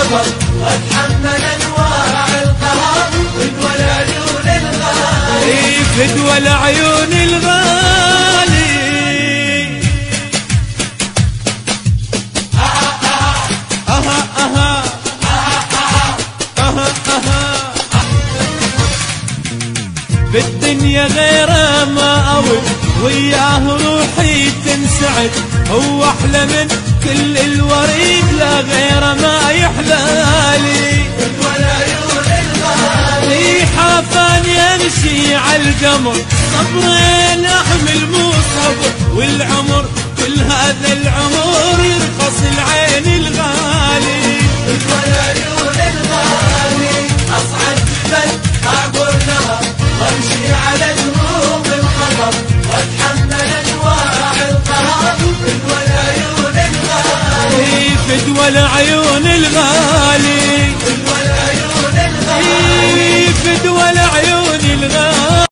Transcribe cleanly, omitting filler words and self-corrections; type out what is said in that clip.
الصبر واتحمل انواع القهر فدوى العيون الغالي فدوى العيون الغالي بالدنيا غيره ما أود وياه روحي تنسعد هو أحلى من كل الوريد لا غيره ما يحلالي ولا عيون الغالي حافان يمشي عالقمر صبرين أحمل مو صبر والعمر كل هذا العمر يرخص العين الغالي ولا عيون الغالي أصعد جبل أعبر نهر وامشي على دروب الخطر واتحمل انواع القهر فدوى العيون الغالي فدوى العيون الغالي فدوى